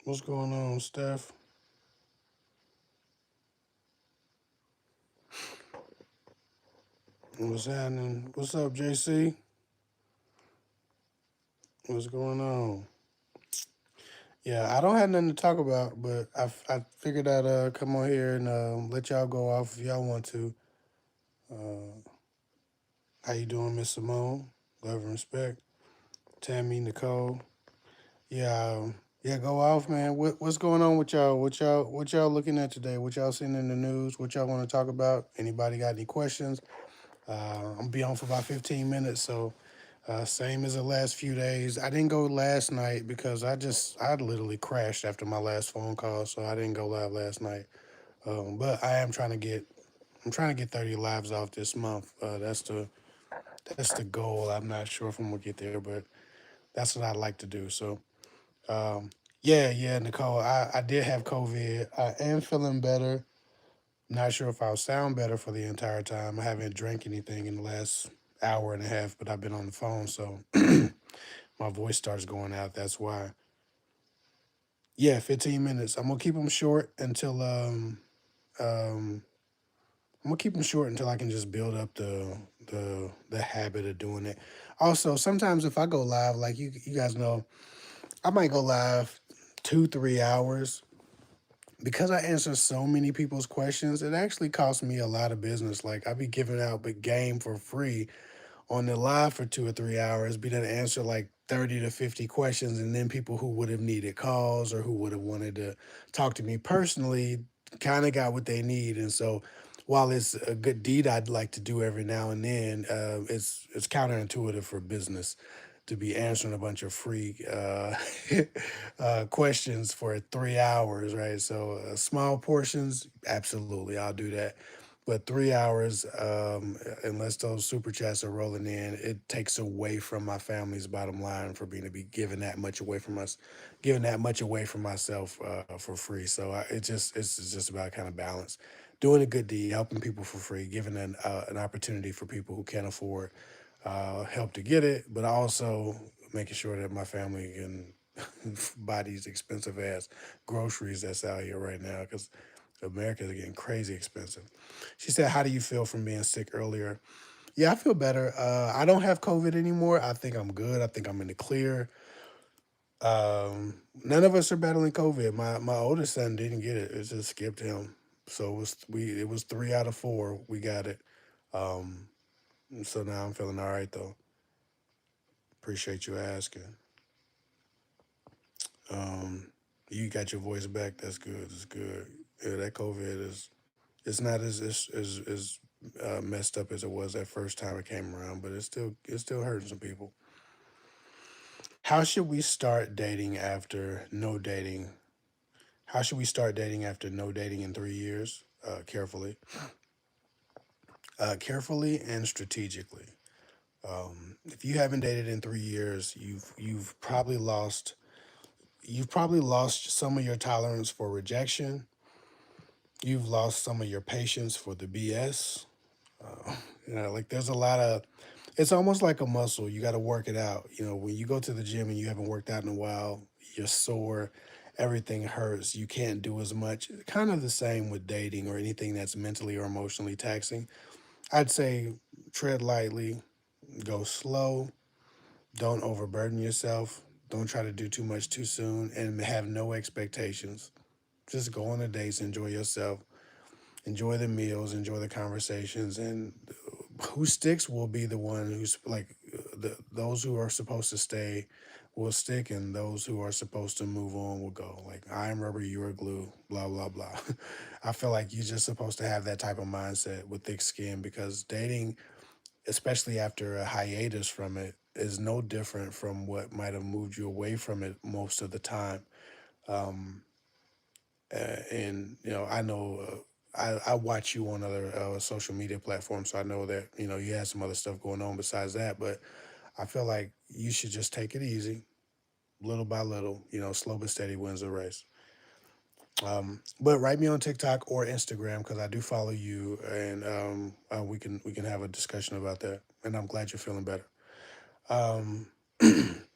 What's going on, Steph? What's happening? What's up, JC? What's going on? Yeah, I don't have nothing to talk about, but I figured I'd come on here and let y'all go off if y'all want to. Uh, how you doing, Miss Simone? Love and respect. Tammy, Nicole. Yeah, yeah, go off, man. What's going on with y'all? What y'all looking at today? What y'all seeing in the news? What y'all want to talk about? Anybody got any questions? I'm gonna be on for about 15 minutes, so same as the last few days. I didn't go last night because I literally crashed after my last phone call, so I didn't go live last night. But I'm trying to get 30 lives off this month. That's the goal. I'm not sure if I'm gonna get there, but that's what I'd like to do. So um, yeah, Nicole, I did have COVID. I am feeling better. Not sure if I'll sound better for the entire time. I haven't drank anything in the last hour and a half, but I've been on the phone, so my voice starts going out. That's why. Yeah, 15 minutes. I'm gonna keep them short until um I'm gonna keep them short until I can just build up the habit of doing it. Also, sometimes if I go live, like you guys know, I might go live 2 3 hours because I answer so many people's questions. It actually costs me a lot of business. Like I be giving out the game for free on the live for 2 or 3 hours, be there to answer like 30 to 50 questions. And then people who would have needed calls or who would have wanted to talk to me personally kind of got what they need. And so while it's a good deed I'd like to do every now and then, it's counterintuitive for business to be answering a bunch of free questions for 3 hours, right? So small portions, absolutely, I'll do that. But 3 hours, unless those super chats are rolling in, it takes away from my family's bottom line for being to be giving that much away from us, giving that much away from myself for free. So it's just about kind of balance, doing a good deed, helping people for free, giving an opportunity for people who can't afford help to get it, but also making sure that my family can buy these expensive ass groceries that's out here right now because America is getting crazy expensive. She said, "How do you feel from being sick earlier?" Yeah, I feel better. I don't have COVID anymore. I think I'm good. I think I'm in the clear. None of us are battling COVID. My oldest son didn't get it. It just skipped him. So it was 3 out of 4. We got it. Um, so now I'm feeling all right though. Appreciate you asking. Um, you got your voice back. That's good. That's good. Yeah, that COVID is it's not as messed up as it was that first time it came around, but it's still hurting some people. How should we start dating after no dating? How should we start dating after no dating in 3 years? Carefully and strategically. If you haven't dated in 3 years, you've probably lost some of your tolerance for rejection. You've lost some of your patience for the BS. Uh, like there's a lot of it's almost like a muscle. You got to work it out. When you go to the gym and you haven't worked out in a while, you're sore, everything hurts. You can't do as much. Kind of the same with dating or anything that's mentally or emotionally taxing. I'd say tread lightly, go slow, don't overburden yourself, don't try to do too much too soon, and have no expectations. Just go on the dates, enjoy yourself, enjoy the meals, enjoy the conversations, and who sticks will be the one who's like those who are supposed to stay will stick, and those who are supposed to move on will go. Like I'm rubber, you're glue, blah blah blah. I feel like you're just supposed to have that type of mindset with thick skin because dating, especially after a hiatus from it, is no different from what might have moved you away from it most of the time. Um, and I know I watch you on other social media platforms, so I know that you have some other stuff going on besides that. But I feel like you should just take it easy, little by little. Slow but steady wins the race. But write me on TikTok or Instagram because I do follow you, and we can have a discussion about that. And I'm glad you're feeling better. Um, let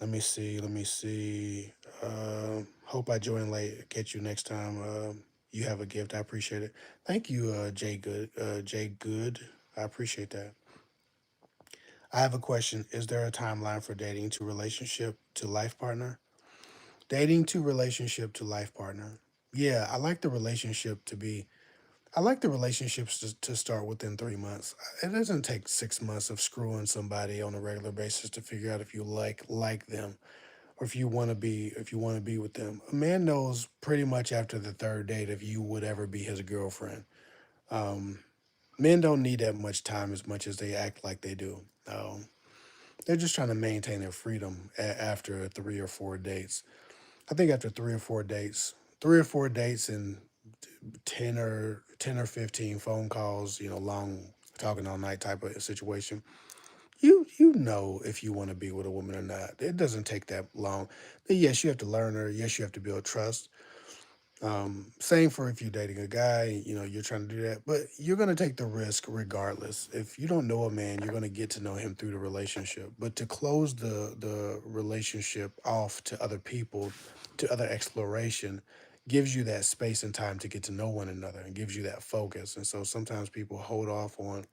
me see. Let me see. Hope I join late. Catch you next time. You have a gift. I appreciate it. Thank you, Jay Good. Jay Good. I appreciate that. I have a question. Is there a timeline for dating to relationship to life partner? Dating to relationship to life partner. Yeah, I like the relationship to be. I like the relationships to start within 3 months. It doesn't take 6 months of screwing somebody on a regular basis to figure out if you like them or if you want to be with them. A man knows pretty much after the third date if you would ever be his girlfriend. Um, Men don't need that much as they act like they do. They're just trying to maintain their freedom after 3 or 4 dates. I think after 3 or 4 dates and 10 or 15 phone calls, long talking all night type of situation, you know if you want to be with a woman or not. It doesn't take that long. But yes, you have to learn her. Yes, you have to build trust. Same for if you're dating a guy, you're trying to do that, but you're going to take the risk regardless. If you don't know a man, you're going to get to know him through the relationship. But to close the relationship off to other people, to other exploration, gives you that space and time to get to know one another and gives you that focus. And so sometimes people hold off on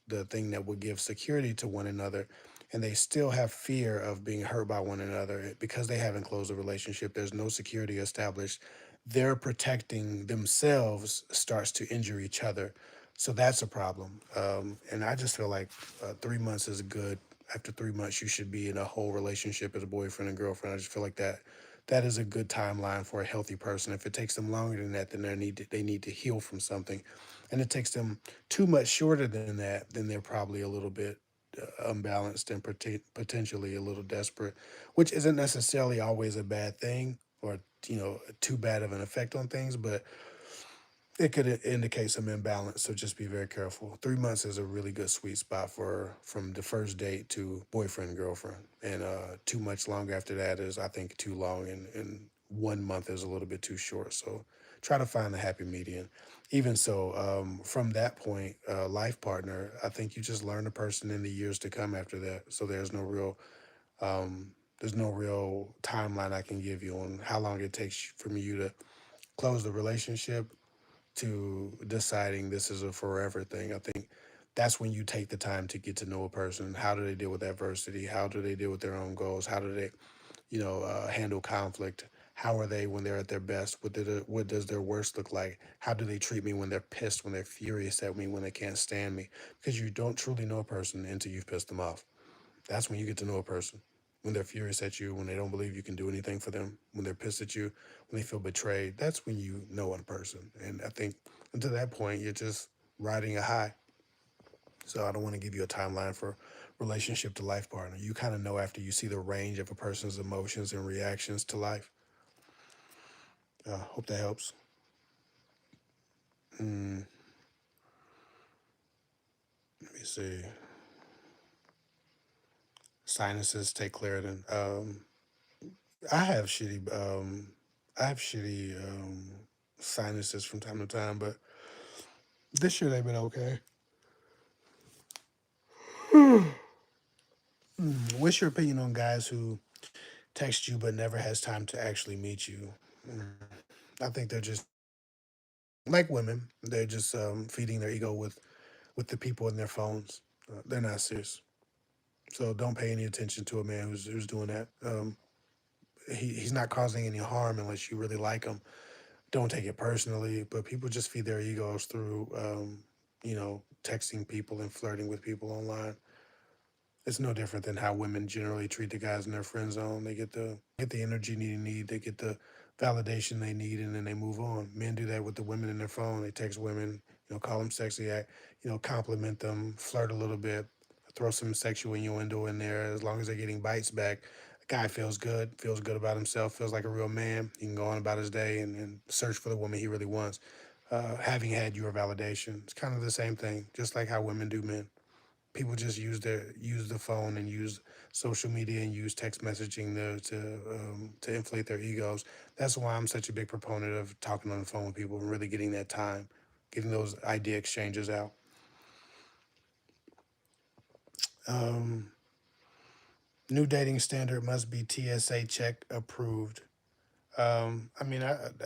the thing that would give security to one another, and they still have fear of being hurt by one another because they haven't closed a relationship. There's no security established. They're protecting themselves starts to injure each other, so that's a problem. And I just feel like 3 months is good. After 3 months you should be in a whole relationship as a boyfriend and girlfriend. I just feel like that is a good timeline for a healthy person. If it takes them longer than that, then they need to heal from something, and it takes them too much shorter than that, then they're probably a little bit unbalanced and potentially a little desperate, which isn't necessarily always a bad thing or too bad of an effect on things, but it could indicate some imbalance. So just be very careful. 3 months is a really good sweet spot for from the first date to boyfriend girlfriend, and too much longer after that is, I think, too long, and 1 month is a little bit too short. So try to find the happy median. Even so, from that point, life partner, I think you just learn the person in the years to come after that. So there's no real timeline I can give you on how long it takes from you to close the relationship to deciding this is a forever thing. I think that's when you take the time to get to know a person. How do they deal with adversity? How do they deal with their own goals? How do they, handle conflict? How are they when they're at their best? What does their worst look like? How do they treat me when they're pissed, when they're furious at me, when they can't stand me? Because you don't truly know a person until you've pissed them off. That's when you get to know a person. When they're furious at you, when they don't believe you can do anything for them, when they're pissed at you, when they feel betrayed, that's when you know a person. And I think until that point, you're just riding a high. So I don't want to give you a timeline for relationship to life partner. You kind of know after you see the range of a person's emotions and reactions to life. Hope that helps. Mm, Let me see. Sinuses take Claritin. I have shitty I have shitty sinuses from time to time, but this year they've been okay. What's your opinion on guys who text you but never has time to actually meet you? Mm, I think they're just like women. They're just feeding their ego with the people in their phones. They're not serious. So don't pay any attention to a man who's doing that. He's not causing any harm unless you really like him. Don't take it personally. But people just feed their egos through, texting people and flirting with people online. It's no different than how women generally treat the guys in their friend zone. They get the energy need, they get the validation they need, and then they move on. Men do that with the women in their phone. They text women, call them sexy, act, compliment them, flirt a little bit, throw some sexual innuendo in there. As long as they're getting bites back, the guy feels good about himself, feels like a real man. He can go on about his day and search for the woman he really wants. Having had your validation, it's kind of the same thing, just like how women do men. People just use the phone and use social media and use text messaging to inflate their egos. That's why I'm such a big proponent of talking on the phone with people and really getting that time, getting those idea exchanges out. Um, New dating standard must be TSA check approved. I mean,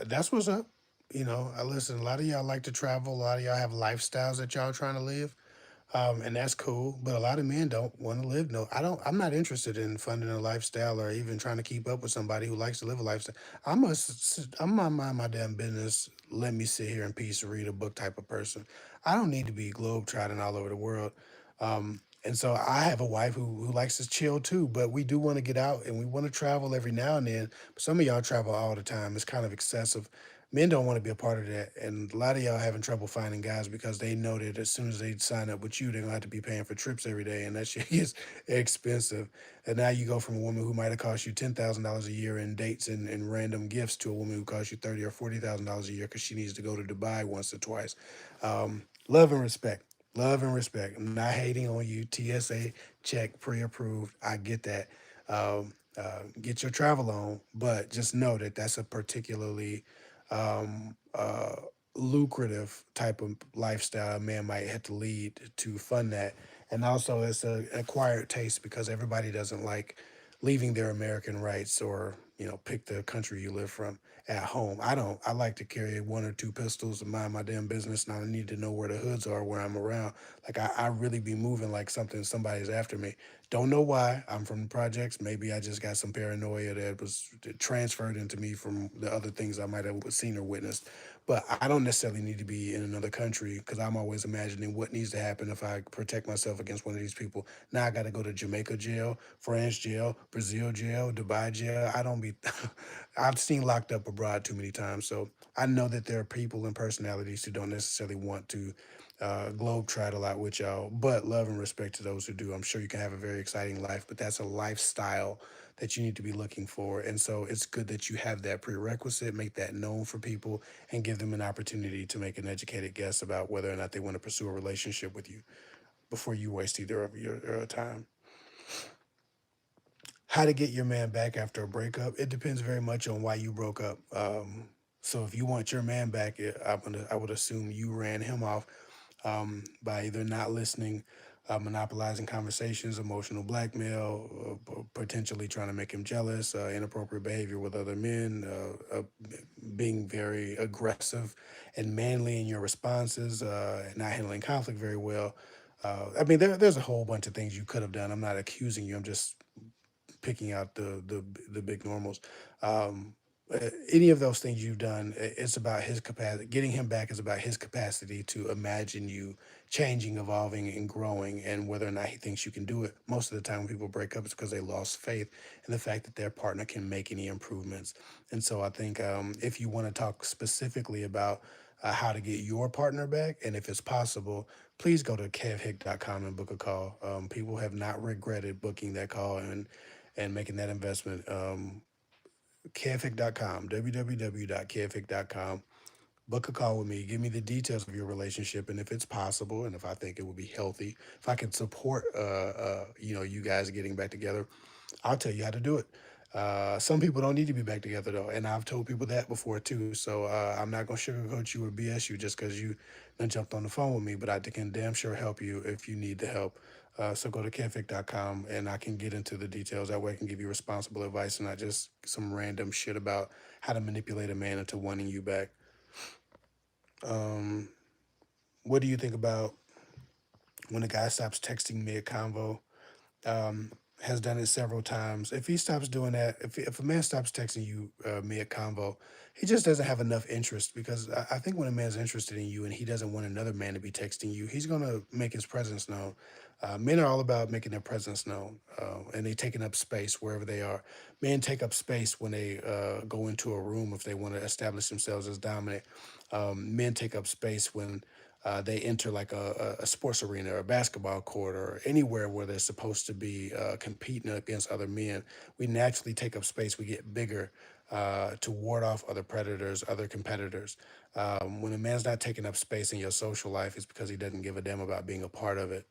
that's what's up. You know, I listen. A lot of y'all like to travel. A lot of y'all have lifestyles that y'all trying to live. And that's cool. But a lot of men don't want to live. No, I don't. I'm not interested in funding a lifestyle or even trying to keep up with somebody who likes to live a lifestyle. I'm a mind my damn business. Let me sit here in peace and read a book type of person. I don't need to be globetrotting all over the world. And so I have a wife who likes to chill too, but we do want to get out and we want to travel every now and then. But some of y'all travel all the time. It's kind of excessive. Men don't want to be a part of that, and a lot of y'all having trouble finding guys because they know that as soon as they sign up with you, they're gonna have to be paying for trips every day, and that shit is expensive. And now you go from a woman who might have cost you $10,000 a year in dates and random gifts to a woman who costs you $30,000 or $40,000 a year because she needs to go to Dubai once or twice. Love and respect. Love and respect. I'm not hating on you. TSA check pre-approved. I get that. Get your travel on, but just know that that's a particularly um, uh, lucrative type of lifestyle a man might have to lead to fund that. And also, it's an acquired taste because everybody doesn't like leaving their American rights or pick the country you live from at home. I don't. I like to carry one or two pistols and mind my damn business. And I need to know where the hoods are where I'm around. Like I really be moving like somebody's after me. Don't know why. I'm from the projects. Maybe I just got some paranoia that was transferred into me from the other things I might have seen or witnessed. But I don't necessarily need to be in another country because I'm always imagining what needs to happen if I protect myself against one of these people. Now I got to go to Jamaica jail, France jail, Brazil jail, Dubai jail. I don't be. I've seen locked up abroad too many times, so I know that there are people and personalities who don't necessarily want to globe trot a lot with y'all, but love and respect to those who do. I'm sure you can have a very exciting life, but that's a lifestyle that you need to be looking for. And so it's good that you have that prerequisite, make that known for people, and give them an opportunity to make an educated guess about whether or not they want to pursue a relationship with you before you waste either of your time. How to get your man back after a breakup? It depends very much on why you broke up. So if you want your man back, I would assume you ran him off by either not listening, monopolizing conversations, emotional blackmail, potentially trying to make him jealous, inappropriate behavior with other men, being very aggressive and manly in your responses, not handling conflict very well. I mean, there's a whole bunch of things you could have done. I'm not accusing you. I'm just picking out the big normals. Any of those things you've done, it's about his capacity. Getting him back is about his capacity to imagine you changing, evolving, and growing, and whether or not he thinks you can do it. Most of the time, when people break up, it's because they lost faith in the fact that their partner can make any improvements. And so, I think if you want to talk specifically about how to get your partner back, and if it's possible, please go to kevhick.com and book a call. People have not regretted booking that call and making that investment. Kevhick.com, www.kevhick.com. Book a call with me. Give me the details of your relationship and if it's possible and if I think it would be healthy. If I can support, you guys getting back together, I'll tell you how to do it. Some people don't need to be back together though, and I've told people that before too. So I'm not gonna sugarcoat you or BS you just because you done jumped on the phone with me, but I can damn sure help you if you need the help. So go to kevhick.com and I can get into the details. That way I can give you responsible advice and not just some random shit about how to manipulate a man into wanting you back. Um, what do you think about when a guy stops texting mid convo? um, has done it several times. If he stops doing that, if a man stops texting you mid convo, he just doesn't have enough interest because I think when a man's interested in you and he doesn't want another man to be texting you, he's gonna make his presence known. Men are all about making their presence known, and they taking up space wherever they are. Men take up space when they go into a room if they want to establish themselves as dominant. Men take up space when they enter like a sports arena or a basketball court or anywhere where they're supposed to be competing against other men. We naturally take up space. We get bigger to ward off other predators, other competitors. When a man's not taking up space in your social life, it's because he doesn't give a damn about being a part of it.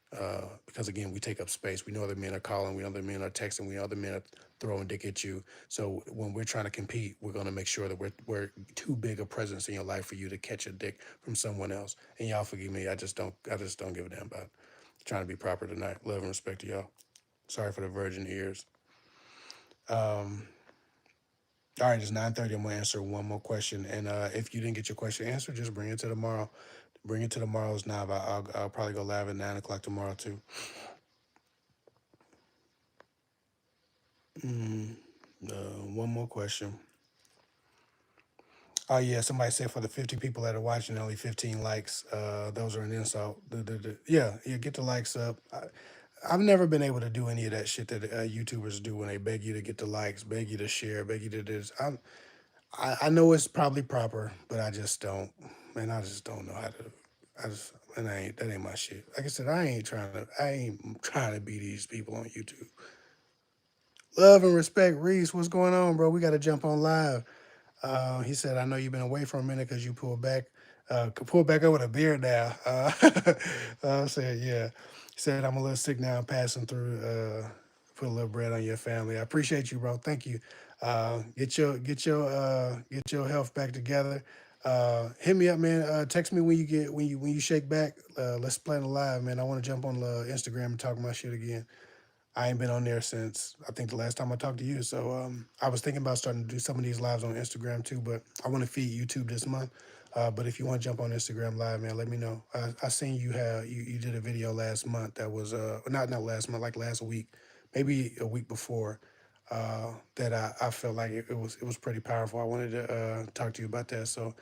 Because again, we take up space. We know other men are calling. We know other men are texting. We know other men are throwing dick at you. So when we're trying to compete, we're going to make sure that we're too big a presence in your life for you to catch a dick from someone else. And y'all forgive me. I just don't give a damn about trying to be proper tonight. Love and respect to y'all. Sorry for the virgin ears. Um, All right, it's 9:30. I'm gonna answer one more question, and if you didn't get your question answered, just bring it to tomorrow. Bring it to tomorrow's live. I'll probably go live at 9 o'clock tomorrow too. Mm, one more question. Oh yeah, somebody said for the 50 people that are watching, only 15 likes. Those are an insult. Yeah, yeah, get the likes up. I've never been able to do any of that shit that YouTubers do when they beg you to get the likes, beg you to share, beg you to this. I know it's probably proper, but I just don't. Man, I just don't know how to. I just and I ain't that ain't my shit. Like I said, I ain't trying to be these people on YouTube. Love and respect, Reese. What's going on, bro? We got to jump on live. He said, "I know you've been away for a minute because you pulled back up with a beard now." I said, "Yeah." He said, "I'm a little sick now. I'm passing through. Put a little bread on your family. I appreciate you, bro. Thank you. Get your health back together. Hit me up, man. Text me when you shake back. Let's plan a live, man. I want to jump on Instagram and talk my shit again." I ain't been on there since I think the last time I talked to you. So I was thinking about starting to do some of these lives on Instagram too, but I want to feed YouTube this month. But if you want to jump on Instagram live, man, let me know. I seen you did a video last month that was not last month, like last week, maybe a week before. That I felt like it was pretty powerful. I wanted to talk to you about that. So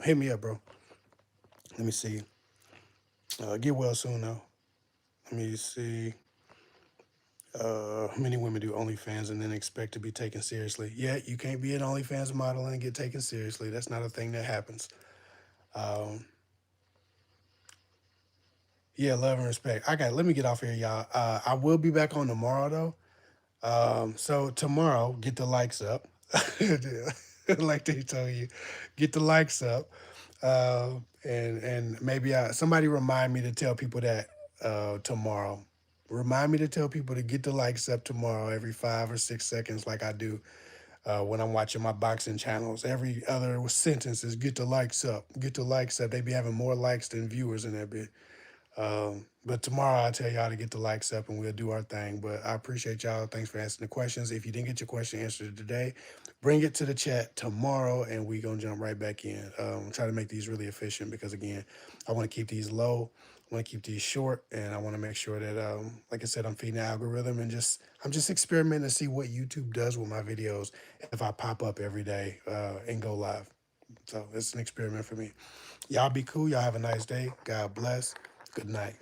hit me up, bro. Let me see. Get well soon though. Let me see. Many women do OnlyFans and then expect to be taken seriously. Yeah, you can't be an OnlyFans model and get taken seriously. That's not a thing that happens. Um, yeah, love and respect. Let me get off here, y'all. I will be back on tomorrow though. So tomorrow, get the likes up. Like they told you, get the likes up. And maybe somebody remind me to tell people that tomorrow. Remind me to tell people to get the likes up tomorrow every 5 or 6 seconds, like I do when I'm watching my boxing channels. Every other sentence is get the likes up, get the likes up. They be having more likes than viewers in that bit. But tomorrow I'll tell y'all to get the likes up and we'll do our thing. But I appreciate y'all. Thanks for answering the questions. If you didn't get your question answered today, bring it to the chat tomorrow and we gonna jump right back in. Try to make these really efficient because again, I want to keep these low. I want to keep these short, and I want to make sure that, like I said, I'm feeding the algorithm and I'm just experimenting to see what YouTube does with my videos if I pop up every day and go live. So it's an experiment for me. Y'all be cool. Y'all have a nice day. God bless. Good night.